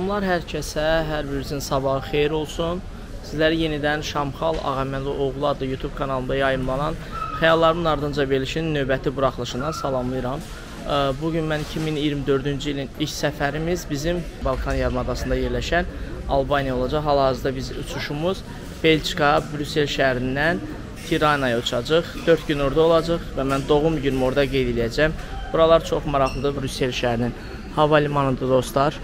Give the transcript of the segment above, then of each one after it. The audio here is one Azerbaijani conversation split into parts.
Salamlar hər kəsə, hər birinizin sabahı xeyir olsun. Sizləri yenidən Şamxal Ağamədoğlu adlı YouTube kanalında yayımlanan Xəyallarımın Ardınca verilişinin növbəti buraxılışından salamlayıram. Bugün mən 2024-cü ilin ilk səfərimiz bizim Balkan yarımadasında yerləşən Albaniya olacaq. Hal-hazırda biz uçuşumuz Belçika, Brüssel şəhərindən Tiranaya uçacaq. 4 gün orada olacaq və mən doğum günümü orada qeyd edəcəm. Buralar çox maraqlıdır, Brüssel şəhərinin hava limanıdır dostlar.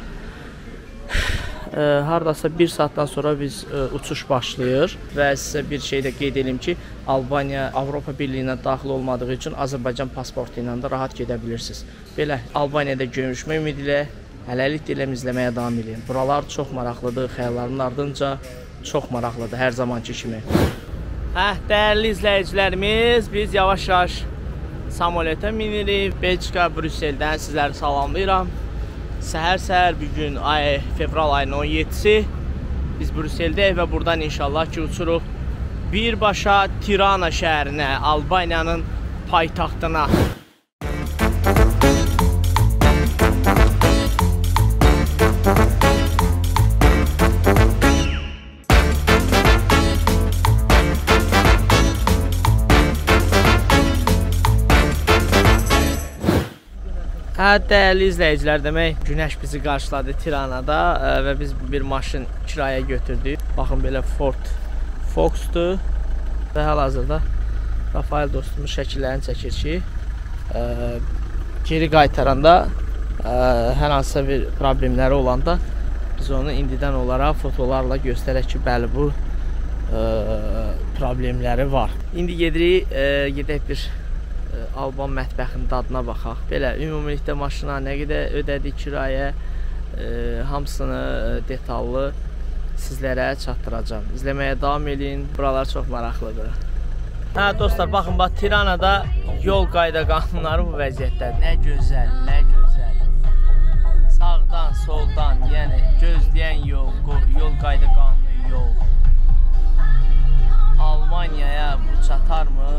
Hardasa 1 saatdan sonra biz uçuş başlayır və sizə bir şey də qeyd edim ki, Albaniya Avropa Birliyinə daxil olmadığı üçün Azərbaycan pasportu ilə də rahat gedə bilirsiniz. Belə, Albaniyada görüşmək ümidi ilə hələlik diləm izləməyə davam edin. Buralar çox maraqlıdır, xəyallarımın ardınca çox maraqlıdır, hər zamanki kimi. Dəyərli izləyicilərimiz, biz yavaş-yavaş samoleta minirik. Belçika, Brüsseldən sizləri salamlayıram. Səhər-səhər bir gün, fevral ayının 17-si biz Brüsseldəyik və buradan inşallah ki uçuruq birbaşa Tirana şəhərinə, Albaniyanın paytaxtına. Dəyərli izləyicilər, demək günəş bizi qarşıladı Tiranada və biz bir maşın kiraya götürdük. Baxın, belə Ford Focus'dur və hal-hazırda Rafael dostumuz şəkillərini çəkir ki, geri qaytaranda hər hansısa bir problemləri olanda biz onu indidən olaraq fotolarla göstərək ki, bəli, bu problemləri var. İndi gedək bir Alban mətbəxinin dadına baxaq. Belə, ümumilikdə maşına nə qədər ödədik kirayə, hamısını detallı sizlərə çatdıracağım. İzləməyə davam edin, buralar çox maraqlıdır. Dostlar, baxın, Tiranada yol qayda qanunları bu vəziyyətdədir. Nə gözəl, nə gözəl. Sağdan, soldan, yəni gözləyən yol qayda qanunu yol. Almaniyaya bu çatarmı?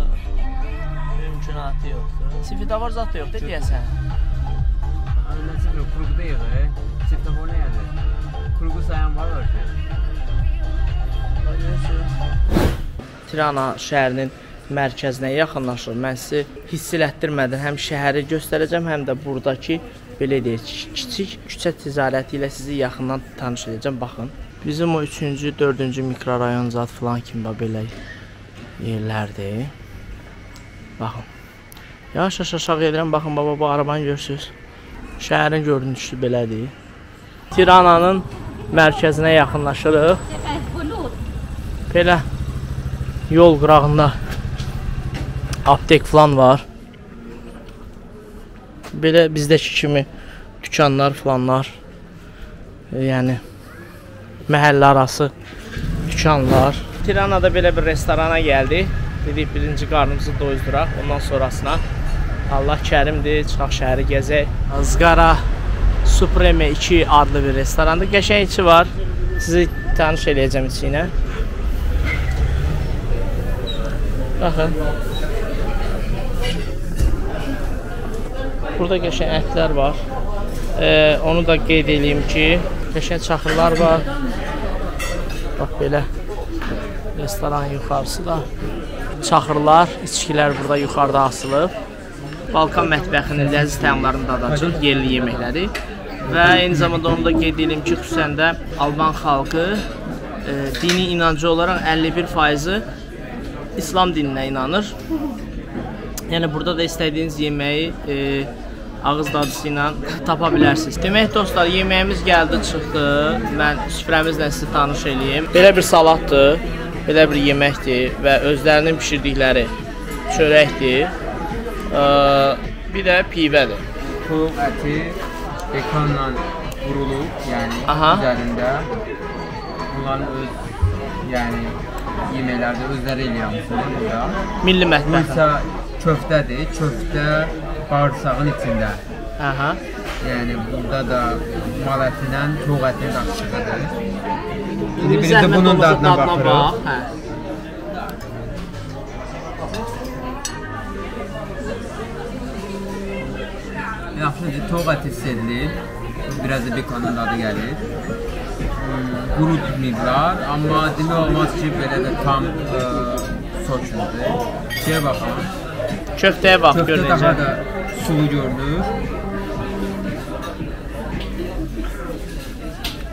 Mümkünatı yoxdur. Svetofor zat da yoxdur, deyəsən. Mesela kurgu değil, svetofor ne yani? Kurgu sayan var ki. Tirana şəhərinin mərkəzinə yaxınlaşır. Mən sizi hiss elətdirmədən həm şəhəri göstərəcəm, həm də buradakı, belə deyək, kiçik küçə ticarəti ilə sizi yaxından tanış edəcəm. Baxın, bizim o 3-cü, 4-cü mikrorayon zat filan kimi belə yerlərdir. Baxın, yavaş-yavaş aşağı edirəm, baxın, baba, bu arabanı görürsünüz. Şəhərin görünüşü belədir. Tirananın mərkəzinə yaxınlaşırıq. Belə yol qırağında aptek falan var. Belə bizdəki kimi dükanlar falanlar, yəni məhəllə arası dükanlar. Tiranada belə bir restorana gəldik. Dedik, birinci qarnımızı doyuzduraq, ondan sonrasına Allah kərimdir, çıxaq şəhəri gəzək. Zqara Supreme 2 adlı bir restorandır. Qəşəng içi var. Sizi tanış eləyəcəm içi ilə. Baxın. Burada qəşəng ətlər var. Onu da qeyd edeyim ki, qəşəng çaxırlar var. Bax, belə restoran yuxarısı da. Çaxırlar, içkilər burada yuxarıda asılıb. Balkan mətbəxinin ləziz təamlarını dadacaq, yerli yeməkləri. Və eyni zamanda onu da qeyd edim ki, xüsusən də Alban xalqı dini inancı olaraq 51% İslam dininə inanır. Yəni, burada da istədiyiniz yeməyi ağız dadısı ilə tapa bilərsiniz. Demək, dostlar, yeməyimiz gəldi, çıxdı. Mən süfrəmizlə sizi tanış eləyim. Belə bir salatdır. Belə bir yeməkdir və özlərinin pişirdikləri çörəkdir. Bir də pivədir. Tavuk əti ekanla vurulub, yəni üzərində. Bunların öz yeməklərdə özləri eləyəmişsiniz burada. Milli mətbəx. Bu isə köftədir. Köftə bağırsağın içində. Yəni burada da mal ətindən toğ ətinin qarışığıdır. İndi biz də bunun dadına baxırıq. Yaxşıdır, toğ əti hiss edilir. Biraz da bekonun dadı gəlir. Qurutmayıblar, amma demək olmaz ki, belə də tam soçludur. Şeye baxın. Köftəyə bax, gör necə. Köftə daha da sulu görünür.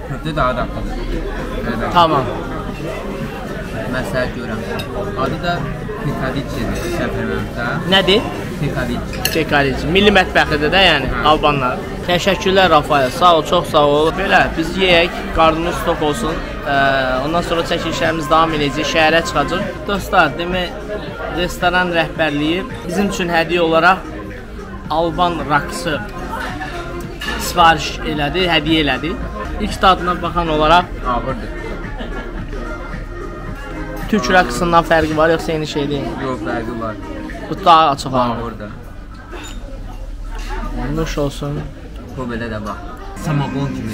Köftə daha da akıdır. Tamam. Məsəl görəm. Adı da Pikadiçidir, səfərməmdə. Nədir? Pikadiçi. Pikadiçi. Milli mətbəxidir də, yəni, Albanlar. Təşəkkürlər Rafael, sağ ol, çox sağ ol. Belə, biz yeyək, qarnımız tok olsun. Ondan sonra çəkilişlərimiz davam edəcək, şəhərə çıxacaq. Dostlar, demək, restoran rəhbərliyi bizim üçün hədiyyə olaraq Alban rakısı sifariş elədi, hədiyyə elədi. İlk dadına baxan olaraq ağırdır. Türk rakısından fərqi var, yoxsa eyni şey deyil? Yox, fərqi var. Bu daha açıq var. Orada. Nuş olsun. Bu belə də bax. Samagon kimi.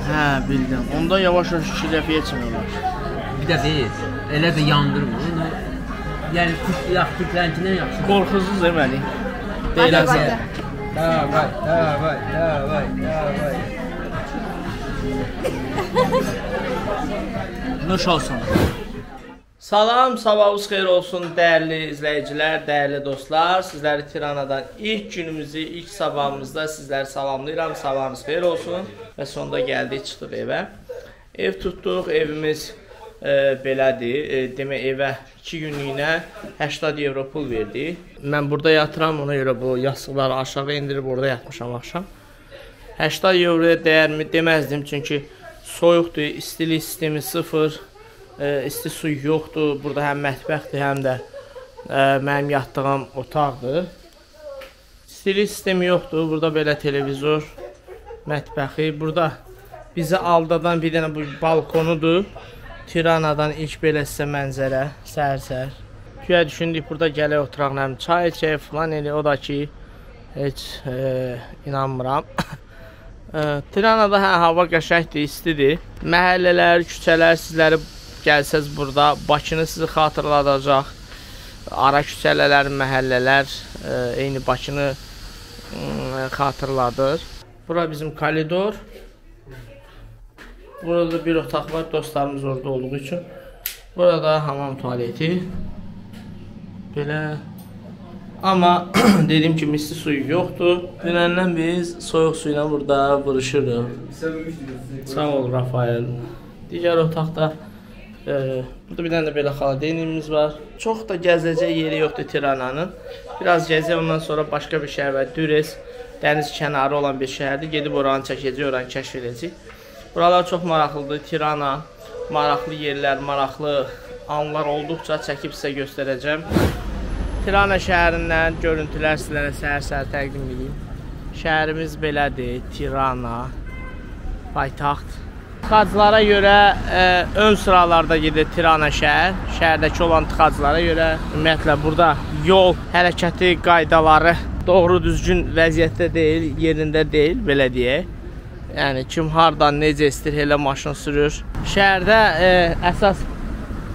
Hə, bildim. Onda yavaş-yavaş şirəfiyə çimiyorlar. Bir də deyil, elə də yandırmır. Yəni, Türklənkindən yaxşı. Qorxusuz deməli. Deyiləcək. Davay, davay, davay, davay. Nuş olsun. Salam, sabahınız xeyir olsun dəyərli izləyicilər, dəyərli dostlar. Sizləri Tiranadan ilk günümüzü, ilk sabahımızda sizləri salamlayıram. Sabahınız xeyir olsun. Və sonunda gəldik, çıxdıq evə. Ev tutduq, evimiz belədir. Demək, evə 2 günlüyünə 80 euro pul verdik. Mən burada yatıram, ona görə bu yastıqları aşağı indirib orada yatmışam axşam. 80 euroya dəyərmi deməzdim, çünki soyuqdur, istilik sistemi sıfır. İsti su yoxdur. Burada həm mətbəxdir, həm də mənim yatdığım otaqdır. İstilik sistemi yoxdur. Burada belə televizor, mətbəxi. Burada bizi aldadan bir dənə bu balkonudur. Tiranadan ilk belə sizə mənzərə, səhər-səhər. Güya düşündük, burada gələk oturaq, nəm çay içək, filan elə. O da ki, heç inanmıram. Tiranada hava qəşəkdir, istidir. Məhəllələr, küçələr sizləri gəlsəz burada, Bakını sizi xatırladacaq. Ara küçələr, məhəllələr eyni Bakını xatırladır. Bura bizim koridor. Burada bir otaq var, dostlarımız orada olduğu üçün. Burada hamam tualeti. Belə. Amma dediyim kimi isti suyu yoxdur. Dünəndən biz soyuq suyla burada vuruşuruq. Sağ ol Rafael. Digər otaqda burada bir dənə də belə xaladeynimiz var. Çox da gəzəcək yeri yoxdur Tirananın. Biraz gəzək, ondan sonra başqa bir şəhər var. Düres, dəniz kənarı olan bir şəhərdir. Gedib oranı çəkəcək, oranı kəşf edəcək. Buralar çox maraqlıdır. Tirana, maraqlı yerlər, maraqlı anlar olduqca çəkib sizə göstərəcəm. Tirana şəhərindən görüntülər sizlərə səhər-səhər təqdim edeyim. Şəhərimiz belədir, Tirana, paytaxt. Tıxaclara görə ön sıralarda gedir Tirana şəhər. Şəhərdəki olan tıxaclara görə ümumiyyətlə burada yol hərəkəti qaydaları doğru düzgün vəziyyətdə deyil, yerində deyil, belə deyək. Yəni kim hardan necə istir elə maşın sürür. Şəhərdə əsas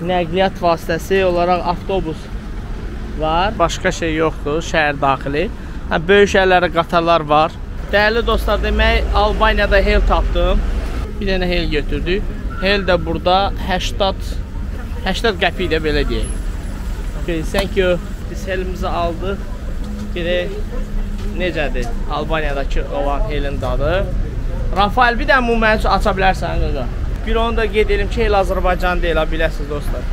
nəqliyyat vasitəsi olaraq avtobus var. Başqa şey yoxdur şəhər daxili. Böyük şəhərlərdə qatarlar var. Dəyərli dostlar, demək Albaniyada hel tapdım. Bir dənə hel götürdük. Hel də burada 80 qəpik də belə deyək. Thank you. Biz helimizi aldıq. Gedək necədir Albaniyadakı olan helin dadı. Rafael, bir dənə mum mənim üçün aça bilərsən qaqa. Bir onu da qeyd edim ki, hel Azərbaycan deyil, biləsiniz dostlar.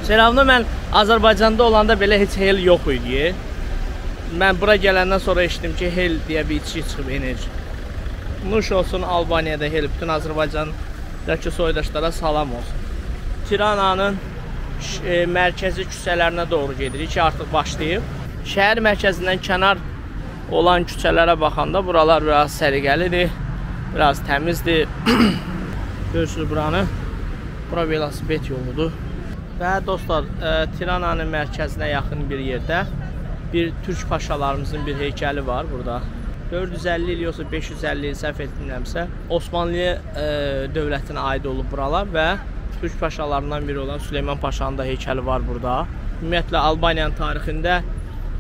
Selamda mən Azərbaycanda olanda belə heç hel yox idi. Mən bura gələndən sonra eşitdim ki, hel deyə bir içki çıxıb enerji. Nuş olsun Albaniyada hel, bütün Azərbaycandakı soydaşlara salam olsun. Tirananın mərkəzi küçələrinə doğru gedirik ki, artıq başlayıb. Şəhər mərkəzindən kənar olan küçələrə baxanda buralar biraz səliqəlidir, biraz təmizdir. Görürsünüz buranı. Bura velosiped yoludur. Və dostlar, Tirananın mərkəzinə yaxın bir yerdə bir türk paşalarımızın bir heykəli var burada. 450 il yoxsa 550 il səhv etmirəmsə, Osmanlı dövlətinə aid olub buralar və türk paşalarından biri olan Süleyman Paşanın da heykəli var burada. Ümumiyyətlə Albaniyanın tarixində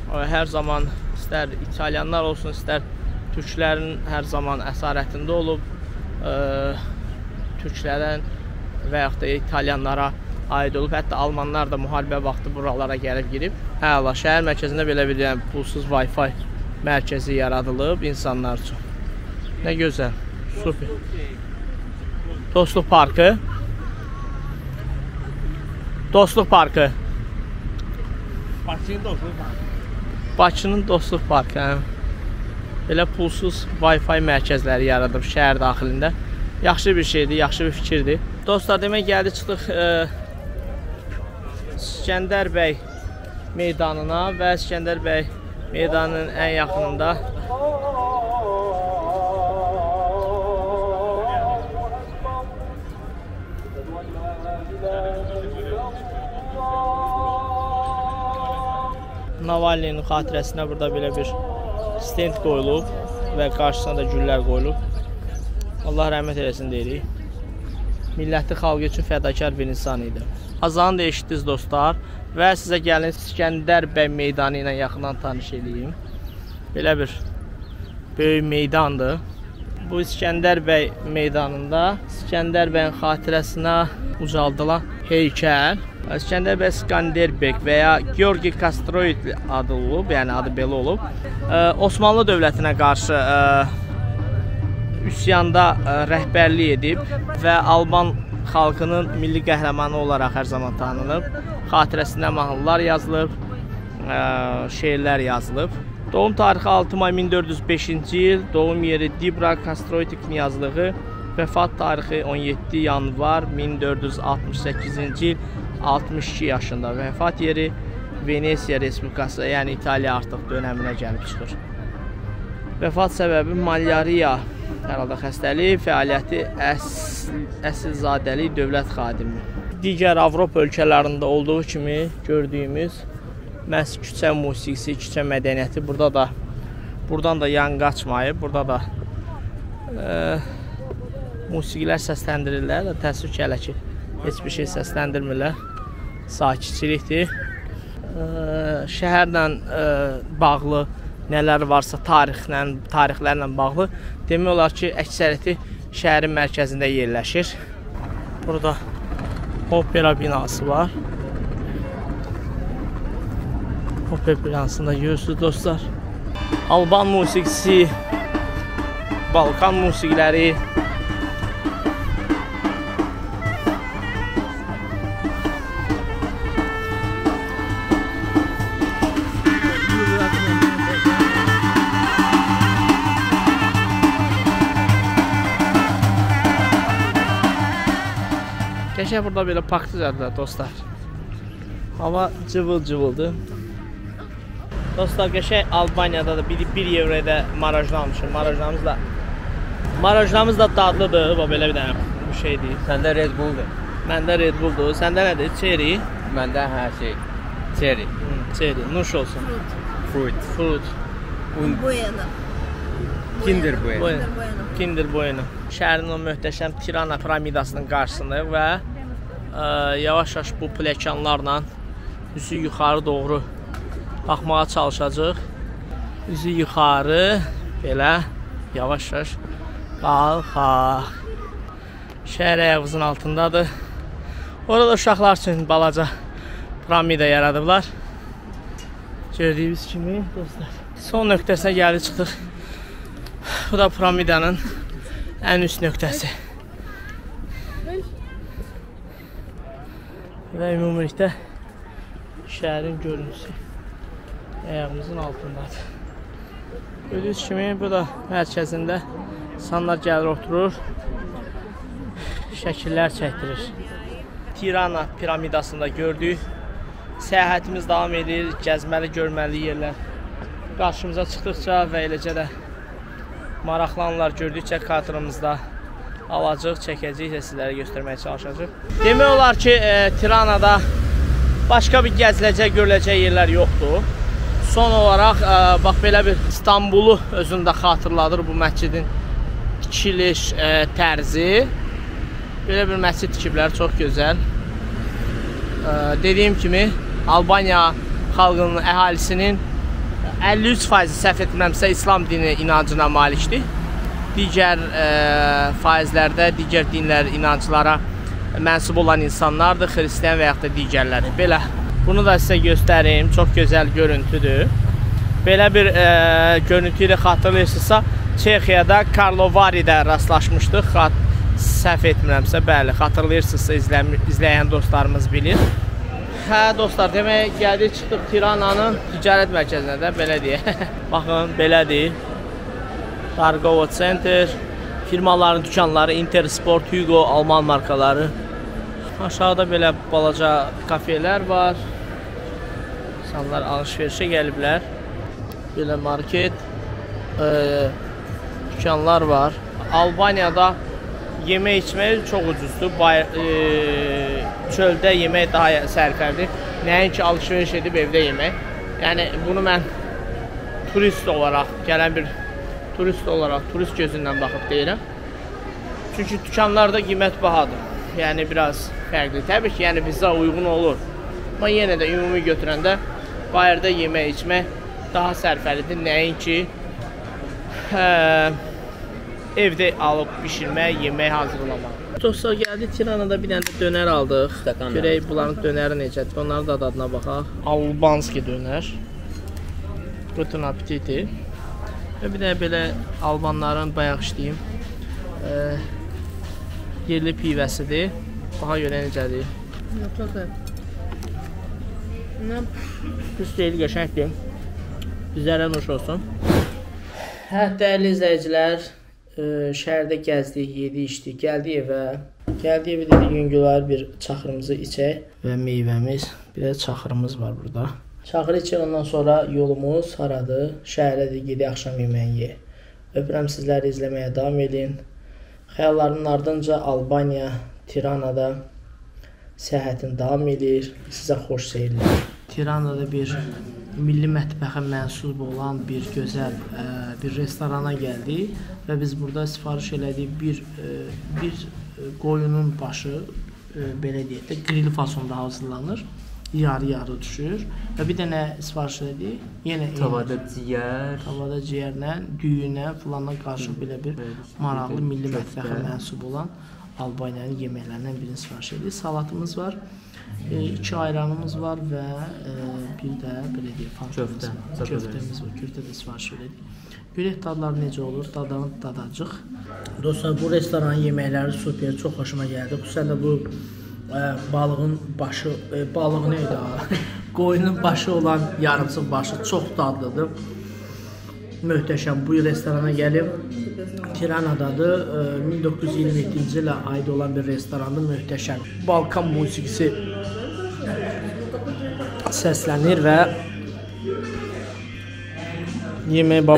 hər zaman istər İtalyanlar olsun, istər türklərin hər zaman əsarətində olub, türklərin və yaxud da İtalyanlara aid olub, hətta Almanlar da müharibə vaxtı buralara gəlib girib. Həla, şəhər mərkəzində belə bir pulsuz Wi-Fi mərkəzi yaradılıb insanlar üçün. Nə gözəl, super. Dostluq parkı. Dostluq parkı. Bakının Dostluq parkı. Belə pulsuz Wi-Fi mərkəzləri yaradıb şəhər daxilində. Yaxşı bir şeydir, yaxşı bir fikirdir. Dostlar, demək gəldi çıxdıq İskəndər bəy meydanına və İskəndər bəy meydanının ən yaxınında Navalny'nin xatirəsinə burada belə bir stend qoyulub və qarşısına da güllər qoyulub. Allah rəhmət eləsin deyirik. Milləti xalqı üçün fədakar bir insan idi. Azanı da eşitdiniz dostlar və sizə gəlin İskəndər bəy meydanı ilə yaxından tanış edeyim. Belə bir böyük meydandır. Bu İskəndər bəy meydanında İskəndər bəyin xatirəsinə ucaldılan heykəl. İskəndər bəy Skanderbeg və ya Georgi Kastroid adı olub, yəni adı belə olub. Osmanlı dövlətinə qarşı üsyanda rəhbərlik edib və Alban xalqının milli qəhrəmanı olaraq hər zaman tanınıb. Xatirəsində mahnılar yazılıb, şeirlər yazılıb. Doğum tarixi 6 may 1405-ci il, doğum yeri Dibra Kastroid knyazlığı, vəfat tarixi 17 yanvar 1468-ci il, 62 yaşında. Vəfat yeri Venesiya Respublikası, yəni İtaliya artıq dönəminə gəlib çıxır. Vəfat səbəbi malyariya, hər halda xəstəlik, fəaliyyəti əsilzadəli dövlət xadimi. Digər Avropa ölkələrində olduğu kimi gördüyümüz məhz küçə musiqisi, küçə mədəniyyəti buradan da yan qaçmayıb. Burada da musiqilər səsləndirirlər və təəssüf ki, hələ ki heç bir şey səsləndirmirlər. Sakitçilikdir. Şəhərlə bağlı nələr varsa tarixlərlə bağlı demək olar ki, əksəriyyəti şəhərin mərkəzində yerləşir. Burada opera binası var. Opera binasında görürsünüz dostlar. Alban musiqisi, Balkan musiqiləri. Qəşəng burada belə park düzəldilər dostlar. Hava cıvıl-cıvıldır. Dostlar, qəşəng Albaniyada da 1 euroda marajlı almışım. Marajlarımız da dadlıdır. Belə bir dənə bir şeydir. Səndə Red Bull'dur. Məndə Red Bull'dur. Səndə nədir? Cherry. Məndə hər şey. Cherry. Cherry. Nuş olsun. Fruit. Bueno. Kinder Bueno. Kinder Bueno. Şəhərin o möhtəşəm Tirana piramidasının qarşısındayıq və yavaş-yavaş bu pləkanlarla üzü yuxarı doğru baxmağa çalışacaq. Üzü yuxarı belə yavaş-yavaş qalxaq. Şəhər ayağımızın altındadır. Orada uşaqlar üçün balaca piramida yaradıblar. Gördüyünüz kimi dostlar. Son nöqtəsinə gəlib çıxdıq. Bu da piramidanın ən üst nöqtəsi. Və ümumilikdə şəhərin görüntüsü ayağımızın altındadır. Gördüyünüz kimi bu da mərkəzində insanlar gəlir oturur, şəkillər çəkdirir. Tirana piramidasında gördük. Səyahətimiz davam edir, gəzməli, görməli yerlər qarşımıza çıxdıqca və eləcə də maraqlanırlar, gördükcə kadrımızda alacaq, çəkəcək və sizlərə göstərməyə çalışacaq. Demək olar ki, Tiranada başqa bir gəziləcək, görüləcək yerlər yoxdur. Son olaraq, bax belə bir İstanbulu özündə xatırladır bu məscidin tikiliş tərzi. Belə bir məscid tikiblər, çox gözəl. Dediyim kimi, Albaniya xalqının, əhalisinin 53% səhv etmirəmsə İslam dini inancına malikdir. Digər faizlərdə digər dinlər, inanclara mənsub olan insanlardır, xristiyan və yaxud da digərləri. Belə, bunu da sizə göstərim, çox gözəl görüntüdür. Belə bir görüntü ilə xatırlayırsınızsa, Çexiyada Karlovari'də rastlaşmışdıq. Səhv etmirəmsə, bəli, xatırlayırsınızsa izləyən dostlarımız bilir. Hə, dostlar, demək gəldik, çıxdıq Tirananın ticarət mərkəzinə də, belə deyək. Baxın, belədir. Targovo Center, firmaların dükanları, Intersport, Hugo, Alman markaları. Aşağıda belə balaca kafelər var. İnsanlar alışverişə gəliblər. Belə market, dükanlar var. Albaniyada yemək içmək çox ucuzdur. Çöldə yemək daha sərfəlidir. Nəinki alışveriş edib evdə yemək. Yəni bunu mən turist olaraq, gələn bir turist olaraq, turist gözündən baxıb deyirəm. Çünki dükanlarda qiymət bahadır. Yəni biraz fərqli. Təbii ki, yəni bizə uyğun olur. Amma yenə də ümumi götürəndə bayırda yemək içmək daha sərfəlidir. Nəinki evdə alıb bişirmək, yemək hazırlamaq. Dostlar, gəldik Tiranada bir dənə də dönər aldıq. Görək bunların dönəri necədir. Onların da dadına baxaq. Albanski dönər. Guten apetiti. Və bir dənə belə Albanların bayaq işləyim yerli pivəsidir. Baxa görə necədir? Pis deyil, qəşəngdir. Bizlərə nuş olsun. Hə, dəyərli izləyicilər, şəhərdə gəzdik, yedik, içdik, gəldik evə. Gəldik evə dedik, yüngülər bir çaxırımızı içək və meyvəmiz, bir də çaxırımız var burada. Çaxırı içək, ondan sonra yolumuz haradır? Şəhərədir, gedək axşam yeməyi yeyək. Öpürəm sizləri, izləməyə davam edin. Xəyallarının ardınca Albaniya, Tiranada səyahətin davam edir. Sizə xoş seyirlər. Tiranada bir milli mətbəxə mənsub olan bir gözəl bir restorana gəldik və biz burada sifariş elədik bir qoyunun başı, belə deyək də, grill fasonda hazırlanır. Yarı-yarı düşür və bir dənə sifariş elədik. Yenə tavada ciyər. Tavada ciyərlə, düyünə filanla qarışıq belə bir maraqlı milli mətbəxə mənsub olan Albaniyanın yeməklərindən birini sifariş elədik. Salatımız var, 2 ayranımız var və bir də belə deyək, köftəmiz var. Köftə də sifariş elədik. Görək dadları necə olur, dadacıq. Dostlar, bu restoranın yeməkləri super, çox xoşuma gəldi. Xüsusən də bu balığın başı, balıq neydi ha? Qoyunun başı olan yarımsıq başı çox dadlıdır. Möhtəşəm. Bu restorana gəlib, Tiranadadır. 1927-ci ilə aid olan bir restorandır, möhtəşəm. Balkan musiqisi səslənir və yemək, bu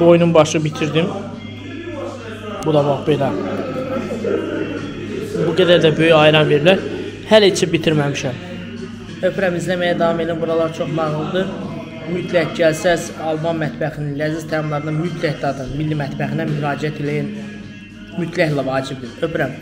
qoyunun başı bitirdim. Bu da bax belə. Bu qədər də böyük ayran verirlər. Hələ içib bitirməmişəm. Öpürəm, izləməyə davam edin. Buralar çox maraqlıdır. Mütləq gəlsəz, Alban mətbəxinin ləziz təamlarını mütləq dadın. Milli mətbəxinə müraciət eləyin. Mütləq vacibdir. Öpürəm.